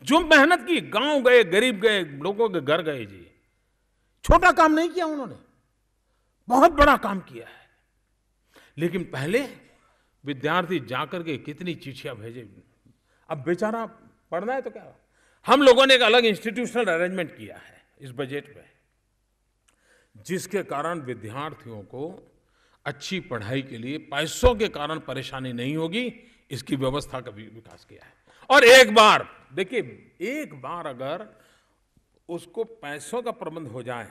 जो मेहनत की, गांव गए, गरीब गए, लोगों के घर गए जी। छोटा काम नहीं किया उन्होंने, बहुत बड़ा काम किया है। लेकिन पहले विद्यार्थी जाकर के कितनी चिट्ठियां भेजे, अब बेचारा पढ़ना है तो क्या, हम लोगों ने एक अलग इंस्टीट्यूशनल अरेंजमेंट किया है इस बजट में, जिसके कारण विद्यार्थियों को अच्छी पढ़ाई के लिए पैसों के कारण परेशानी नहीं होगी, इसकी व्यवस्था का भी विकास किया है। और एक बार देखिए, एक बार अगर उसको पैसों का प्रबंध हो जाए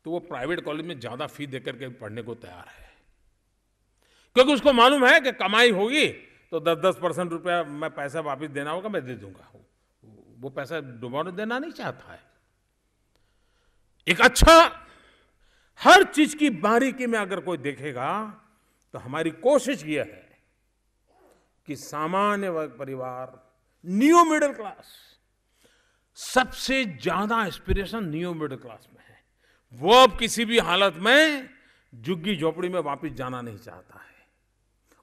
तो वो प्राइवेट कॉलेज में ज्यादा फी देकर के पढ़ने को तैयार है, क्योंकि उसको मालूम है कि कमाई होगी तो 10-10% रुपया मैं पैसा वापस देना होगा, मैं दे दूंगा। वो पैसा डुबाने देना नहीं चाहता है। एक अच्छा, हर चीज की बारीकी में अगर कोई देखेगा तो हमारी कोशिश यह है कि सामान्य वर्ग परिवार, न्यू मिडिल क्लास, सबसे ज्यादा एस्पिरेशन न्यू मिडिल क्लास में है। वो अब किसी भी हालत में झुग्गी झोपड़ी में वापस जाना नहीं चाहता है।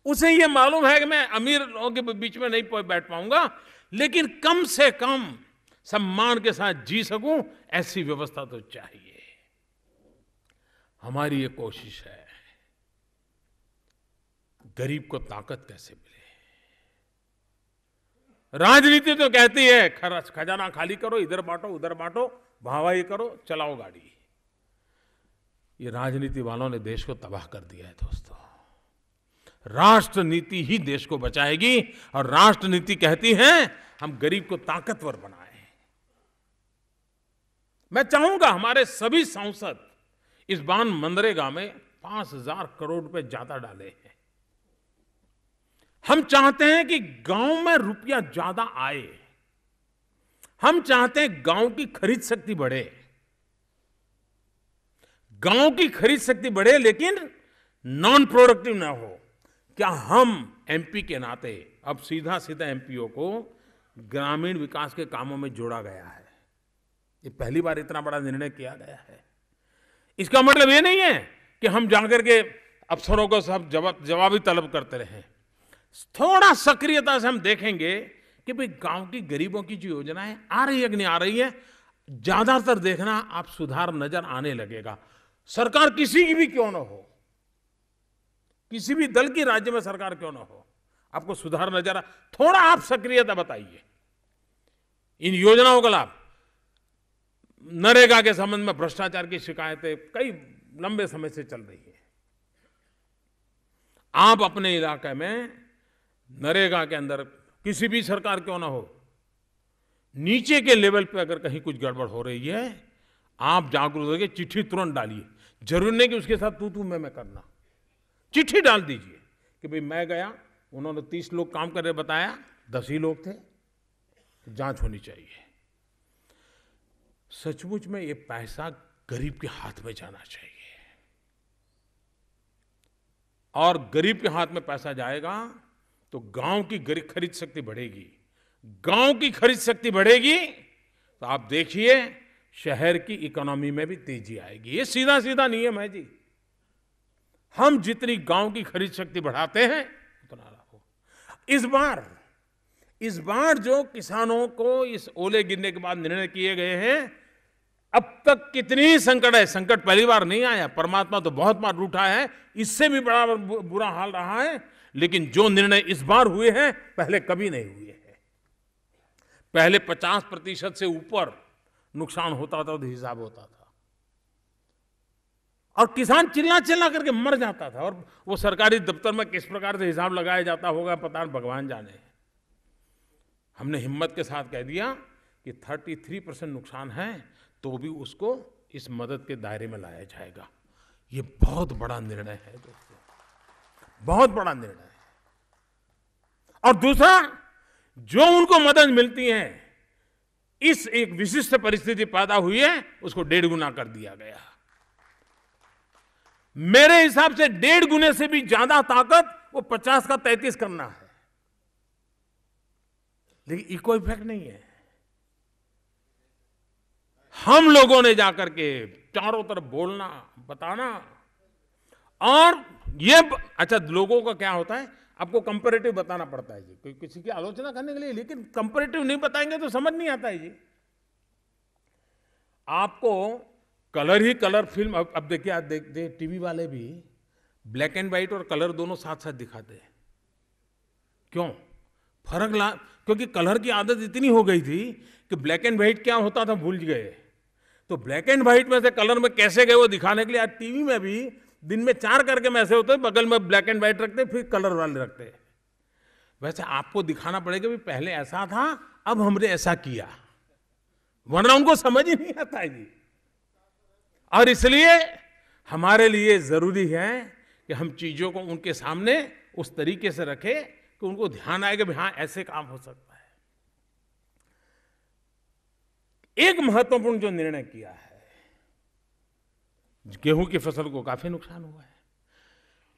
उसे ये मालूम है कि मैं अमीर लोगों के बीच में नहीं बैठ पाऊंगा, लेकिन कम से कम सम्मान के साथ जी सकूं, ऐसी व्यवस्था तो चाहिए। हमारी ये कोशिश है, गरीब को ताकत कैसे मिले। राजनीति तो कहती है खजाना खाली करो, इधर बांटो उधर बांटो, वाहवाही करो, चलाओ गाड़ी। ये राजनीति वालों ने देश को तबाह कर दिया है दोस्तों। राष्ट्र नीति ही देश को बचाएगी, और राष्ट्र नीति कहती है हम गरीब को ताकतवर बनाएं। मैं चाहूंगा हमारे सभी सांसद इस बार मनरेगा में 5,000 करोड़ रुपए ज्यादा डाले हैं। हम चाहते हैं कि गांव में रुपया ज्यादा आए। हम चाहते हैं गांव की खरीद शक्ति बढ़े, गांव की खरीद शक्ति बढ़े, लेकिन नॉन प्रोडक्टिव ना हो। क्या हम एमपी के नाते अब सीधा सीधा एमपीओ को ग्रामीण विकास के कामों में जोड़ा गया है। ये पहली बार इतना बड़ा निर्णय किया गया है। इसका मतलब ये नहीं है कि हम जाकर के अफसरों को सब जवाबी तलब करते रहें। थोड़ा सक्रियता से हम देखेंगे कि भाई गांव की गरीबों की जो योजनाएं आ रही है कि नहीं आ रही है, ज्यादातर देखना आप सुधार नजर आने लगेगा। सरकार किसी की भी क्यों ना हो, किसी भी दल की राज्य में सरकार क्यों ना हो, आपको सुधार नजर थोड़ा आप सक्रियता बताइए। इन योजनाओं का लाभ, नरेगा के संबंध में भ्रष्टाचार की शिकायतें कई लंबे समय से चल रही है। आप अपने इलाके में नरेगा के अंदर किसी भी सरकार क्यों ना हो, नीचे के लेवल पे अगर कहीं कुछ गड़बड़ हो रही है, आप जागरूक होकर चिट्ठी तुरंत डालिए। जरूरी नहीं कि उसके साथ तू मैं करना, चिट्ठी डाल दीजिए कि भाई मैं गया, उन्होंने 30 लोग काम कर रहे बताया, 10 ही लोग थे, जांच होनी चाहिए। सचमुच में ये पैसा गरीब के हाथ में जाना चाहिए, और गरीब के हाथ में पैसा जाएगा तो गांव की खरीद शक्ति बढ़ेगी। गांव की खरीद शक्ति बढ़ेगी तो आप देखिए शहर की इकोनॉमी में भी तेजी आएगी। ये सीधा सीधा नियम है जी। हम जितनी गांव की खरीद शक्ति बढ़ाते हैं उतना लाभ हो। इस बार जो किसानों को इस ओले गिरने के बाद निर्णय किए गए हैं, अब तक कितनी संकट है, संकट पहली बार नहीं आया, परमात्मा तो बहुत बार रूठा है, इससे भी बड़ा बुरा हाल रहा है, लेकिन जो निर्णय इस बार हुए हैं पहले कभी नहीं हुए हैं। पहले 50% से ऊपर नुकसान होता था तो हिसाब होता था, और किसान चिल्ला चिल्ला करके मर जाता था, और वो सरकारी दफ्तर में किस प्रकार से हिसाब लगाया जाता होगा पता नहीं, भगवान जाने। हमने हिम्मत के साथ कह दिया कि 33% नुकसान है तो भी उसको इस मदद के दायरे में लाया जाएगा। ये बहुत बड़ा निर्णय है दोस्तों, बहुत बड़ा निर्णय है। और दूसरा, जो उनको मदद मिलती है, इस एक विशिष्ट परिस्थिति पैदा हुई है, उसको 1.5 गुना कर दिया गया। मेरे हिसाब से 1.5 गुने से भी ज्यादा ताकत वो 50 का 33 करना है, लेकिन इको इफेक्ट नहीं है। हम लोगों ने जाकर के चारों तरफ बोलना, बताना, और ये अच्छा, लोगों का क्या होता है, आपको कंपैरेटिव बताना पड़ता है जी, कोई किसी की आलोचना करने के लिए, लेकिन कंपैरेटिव नहीं बताएंगे तो समझ नहीं आता है जी। आपको कलर ही कलर फिल्म, अब देखिए, आप देखते टीवी वाले भी ब्लैक एंड व्हाइट और कलर दोनों साथ साथ दिखाते हैं। क्यों? फर्क ला, क्योंकि कलर की आदत इतनी हो गई थी कि ब्लैक एंड व्हाइट क्या होता था भूल गए। तो ब्लैक एंड व्हाइट में से कलर में कैसे गए वो दिखाने के लिए आज टीवी में भी दिन में 4 करके में ऐसे होते, बगल में ब्लैक एंड व्हाइट रखते, फिर कलर वाले रखते। वैसे आपको दिखाना पड़ेगा भी पहले ऐसा था, अब हमने ऐसा किया, वरना उनको समझ ही नहीं आता है जी। और इसलिए हमारे लिए जरूरी है कि हम चीजों को उनके सामने उस तरीके से रखें कि उनको ध्यान आएगा भी हाँ ऐसे काम हो सकता है। एक महत्वपूर्ण जो निर्णय किया है, गेहूं की फसल को काफी नुकसान हुआ है,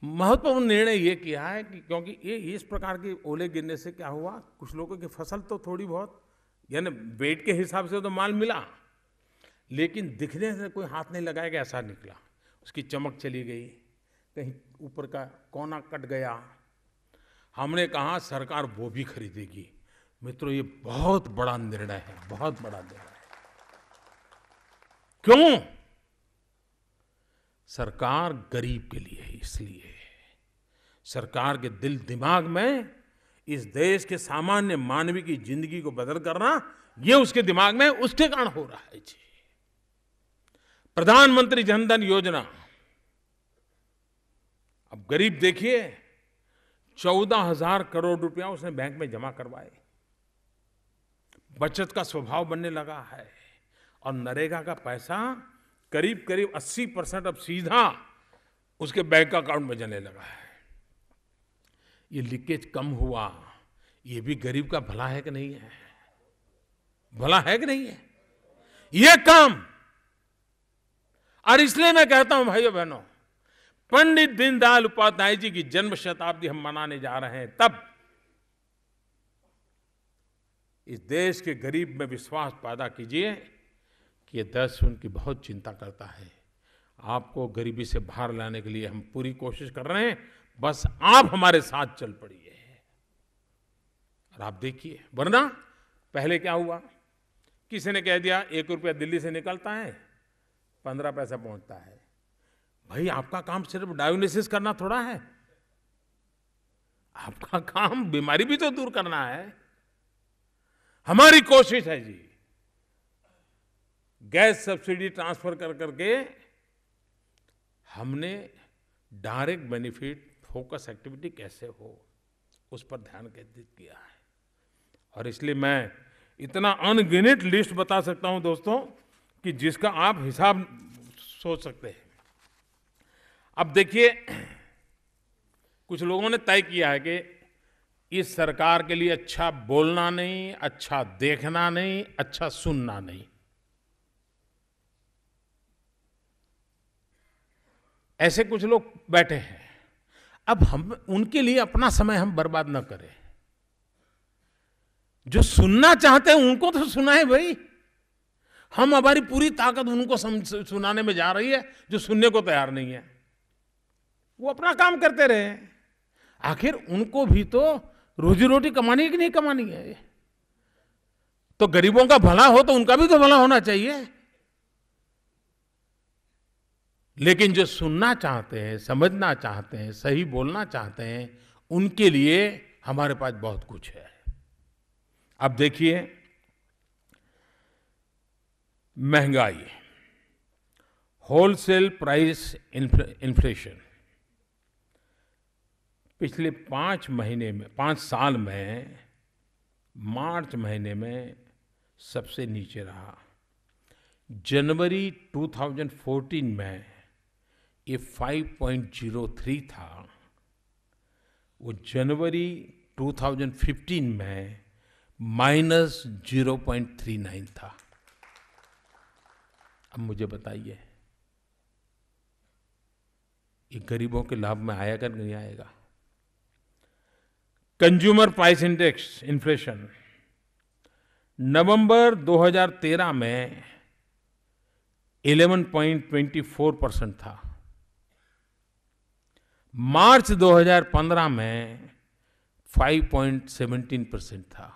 महत्वपूर्ण निर्णय ये किया है कि क्योंकि ये इस प्रकार के ओले गिरने से क्या हुआ, कुछ लोगों की फसल तो थोड़ी बहुत यानी वेट के हिसाब से तो माल मिला, लेकिन दिखने से कोई हाथ नहीं लगाएगा ऐसा निकला। उसकी चमक चली गई, कहीं ऊपर का कोना कट गया। हमने कहा सरकार वो भी खरीदेगी। मित्रों, ये बहुत बड़ा निर्णय है, बहुत बड़ा निर्णय है। क्यों? सरकार गरीब के लिए है, इसलिए सरकार के दिल दिमाग में इस देश के सामान्य मानवी की जिंदगी को बदल करना, ये उसके दिमाग में उसके कारण हो रहा है जी। प्रधानमंत्री जनधन योजना, अब गरीब देखिए 14,000 करोड़ रुपया उसने बैंक में जमा करवाए, बचत का स्वभाव बनने लगा है, और नरेगा का पैसा करीब करीब 80% अब सीधा उसके बैंक अकाउंट में जाने लगा है। ये लीकेज कम हुआ, ये भी गरीब का भला है कि नहीं है? भला है कि नहीं है ये काम? और इसलिए मैं कहता हूं भाइयों बहनों, पंडित दीनदयाल उपाध्याय जी की जन्म शताब्दी हम मनाने जा रहे हैं, तब इस देश के गरीब में विश्वास पैदा कीजिए कि ये देश उनकी बहुत चिंता करता है। आपको गरीबी से बाहर लाने के लिए हम पूरी कोशिश कर रहे हैं, बस आप हमारे साथ चल पड़िए। और आप देखिए, वरना पहले क्या हुआ, किसी ने कह दिया 1 रुपया दिल्ली से निकलता है 15 पैसा पहुंचता है। भाई, आपका काम सिर्फ डायग्नोसिस करना थोड़ा है, आपका काम बीमारी भी तो दूर करना है। हमारी कोशिश है जी, गैस सब्सिडी ट्रांसफर कर करके हमने डायरेक्ट बेनिफिट फोकस एक्टिविटी कैसे हो उस पर ध्यान केंद्रित किया है। और इसलिए मैं इतना अनगिनत लिस्ट बता सकता हूं दोस्तों कि जिसका आप हिसाब सोच सकते हैं। अब देखिए, कुछ लोगों ने तय किया है कि इस सरकार के लिए अच्छा बोलना नहीं, अच्छा देखना नहीं, अच्छा सुनना नहीं। ऐसे कुछ लोग बैठे हैं। अब हम उनके लिए अपना समय हम बर्बाद न करें। जो सुनना चाहते हैं उनको तो सुनाए भाई। हम हमारी पूरी ताकत उनको सुनाने में जा रही है जो सुनने को तैयार नहीं है। वो अपना काम करते रहे, आखिर उनको भी तो रोजी रोटी कमानी है कि नहीं कमानी है। तो गरीबों का भला हो तो उनका भी तो भला होना चाहिए। लेकिन जो सुनना चाहते हैं, समझना चाहते हैं, सही बोलना चाहते हैं, उनके लिए हमारे पास बहुत कुछ है। अब देखिए, महंगाई, होलसेल प्राइस इन्फ्लेशन पिछले 5 साल में मार्च महीने में सबसे नीचे रहा। जनवरी 2014 में ये 5.03 था, वो जनवरी 2015 में -0.39 था। अब मुझे बताइए, ये गरीबों के लाभ में आएगा कि नहीं आएगा? कंज्यूमर प्राइस इंडेक्स इन्फ्लेशन नवंबर 2013 में 11.24% था, मार्च 2015 में 5.17% था।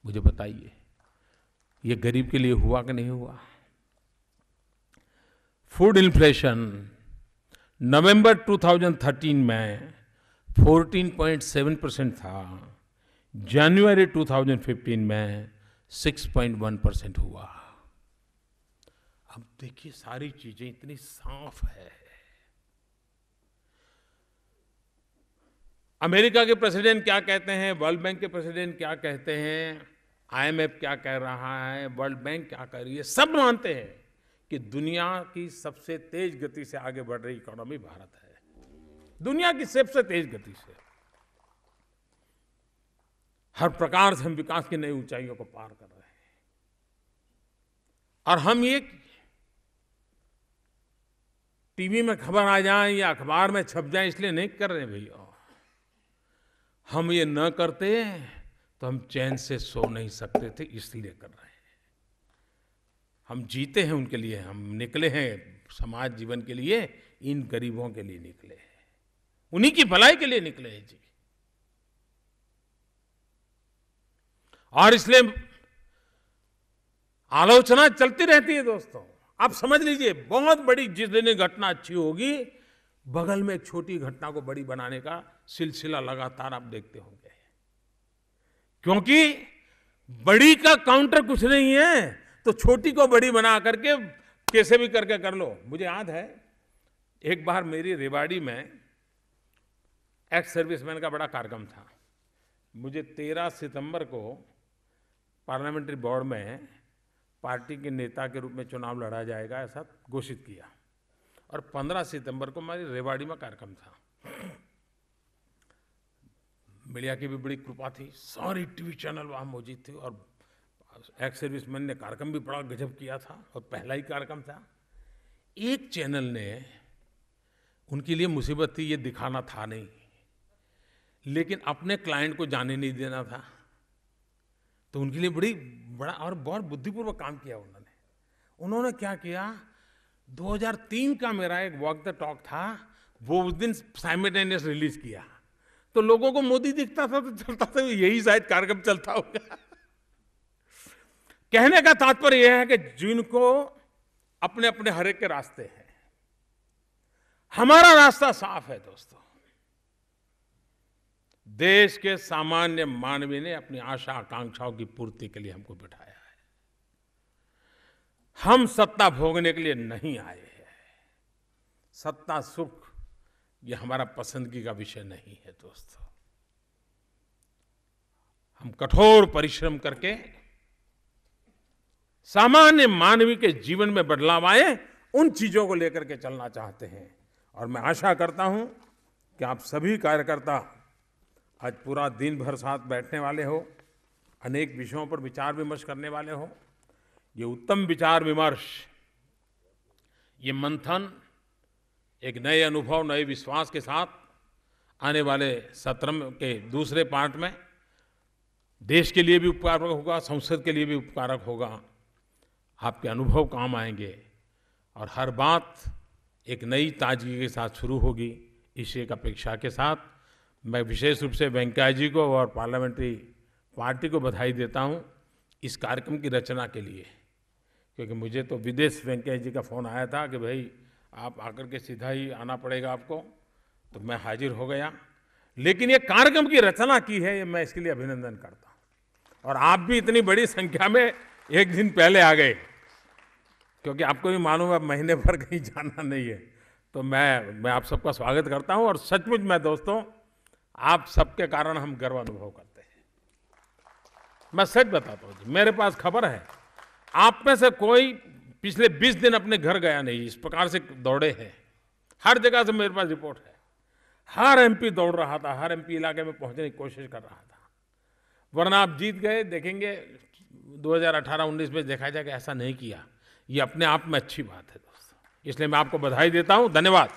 मुझे बताइए, ये गरीब के लिए हुआ कि नहीं हुआ? फूड इन्फ्लेशन नवंबर 2013 में 14.7% था, जनवरी 2015 में 6.1% हुआ। अब देखिए सारी चीजें इतनी साफ है। अमेरिका के प्रेसिडेंट क्या कहते हैं, वर्ल्ड बैंक के प्रेसिडेंट क्या कहते हैं, आईएमएफ क्या कह रहा है, वर्ल्ड बैंक क्या कर रही है, सब मानते हैं कि दुनिया की सबसे तेज गति से आगे बढ़ रही इकोनॉमी भारत है, दुनिया की सबसे तेज गति से। हर प्रकार से हम विकास की नई ऊंचाइयों को पार कर रहे हैं। और हम ये टीवी में खबर आ जाए या अखबार में छप जाए इसलिए नहीं कर रहे भैया। हम ये न करते तो हम चैन से सो नहीं सकते थे, इसलिए कर रहे हैं। हम जीते हैं उनके लिए, हम निकले हैं समाज जीवन के लिए, इन गरीबों के लिए निकले हैं, उन्हीं की भलाई के लिए निकले हैं जी। और इसलिए आलोचना चलती रहती है दोस्तों। आप समझ लीजिए, बहुत बड़ी जिस दिन घटना अच्छी होगी, बगल में एक छोटी घटना को बड़ी बनाने का सिलसिला लगातार आप देखते होंगे, क्योंकि बड़ी का काउंटर कुछ नहीं है, तो छोटी को बड़ी बना करके कैसे भी करके कर लो। मुझे याद है एक बार मेरी रेवाड़ी में एक्स सर्विसमैन का बड़ा कार्यक्रम था। मुझे 13 सितंबर को पार्लियामेंट्री बोर्ड में पार्टी के नेता के रूप में चुनाव लड़ा जाएगा ऐसा घोषित किया, और 15 सितंबर को मेरी रेवाड़ी में कार्यक्रम था। मीडिया की भी बड़ी कृपा थी, सारी टीवी चैनल वहाँ मौजूद थे, और एक्स सर्विसमैन ने कार्यक्रम भी बड़ा गजब किया था, और पहला ही कार्यक्रम था। एक चैनल ने, उनके लिए मुसीबत थी, ये दिखाना था नहीं, लेकिन अपने क्लाइंट को जाने नहीं देना था, तो उनके लिए बड़ा और बहुत बुद्धिपूर्वक काम किया उन्होंने क्या किया, 2003 का मेरा एक वॉक द टॉक था, वो उस दिन साइमल्टेनियस रिलीज किया, तो लोगों को मोदी दिखता था तो चलता था यही शायद कार्यक्रम चलता होगा। कहने का तात्पर्य यह है कि जिनको अपने अपने हर एक के रास्ते हैं, हमारा रास्ता साफ है दोस्तों। देश के सामान्य मानवी ने अपनी आशा आकांक्षाओं की पूर्ति के लिए हमको बिठाया है। हम सत्ता भोगने के लिए नहीं आए हैं। सत्ता सुख ये हमारा पसंदगी का विषय नहीं है दोस्तों। हम कठोर परिश्रम करके सामान्य मानवी के जीवन में बदलाव आए, उन चीजों को लेकर के चलना चाहते हैं। और मैं आशा करता हूं कि आप सभी कार्यकर्ता आज पूरा दिन भर साथ बैठने वाले हो, अनेक विषयों पर विचार विमर्श करने वाले हो। ये उत्तम विचार विमर्श, ये मंथन एक नए अनुभव, नए विश्वास के साथ आने वाले सत्र के दूसरे पार्ट में देश के लिए भी उपकारक होगा, संसद के लिए भी उपकारक होगा। आपके अनुभव काम आएंगे और हर बात एक नई ताजगी के साथ शुरू होगी। इसी एक अपेक्षा के साथ मैं विशेष रूप से वेंकैया जी को और पार्लियामेंट्री पार्टी को बधाई देता हूं इस कार्यक्रम की रचना के लिए, क्योंकि मुझे तो विदेश वेंकैया जी का फ़ोन आया था कि भाई आप आकर के सीधा ही आना पड़ेगा आपको, तो मैं हाजिर हो गया। लेकिन ये कार्यक्रम की रचना की है, ये मैं इसके लिए अभिनंदन करता हूँ। और आप भी इतनी बड़ी संख्या में एक दिन पहले आ गए, क्योंकि आपको भी मालूम है महीने भर कहीं जाना नहीं है। तो मैं आप सबका स्वागत करता हूँ, और सचमुच में दोस्तों आप सबके कारण हम गर्व अनुभव करते हैं। मैं सच बताता हूँ जी, मेरे पास खबर है आप में से कोई पिछले 20 दिन अपने घर गया नहीं, इस प्रकार से दौड़े हैं। हर जगह से मेरे पास रिपोर्ट है, हर एमपी दौड़ रहा था, हर एमपी इलाके में पहुंचने की कोशिश कर रहा था। वरना आप जीत गए, देखेंगे 2018-19 में देखा जाए कि ऐसा नहीं किया। ये अपने आप में अच्छी बात है दोस्तों, इसलिए मैं आपको बधाई देता हूं। धन्यवाद।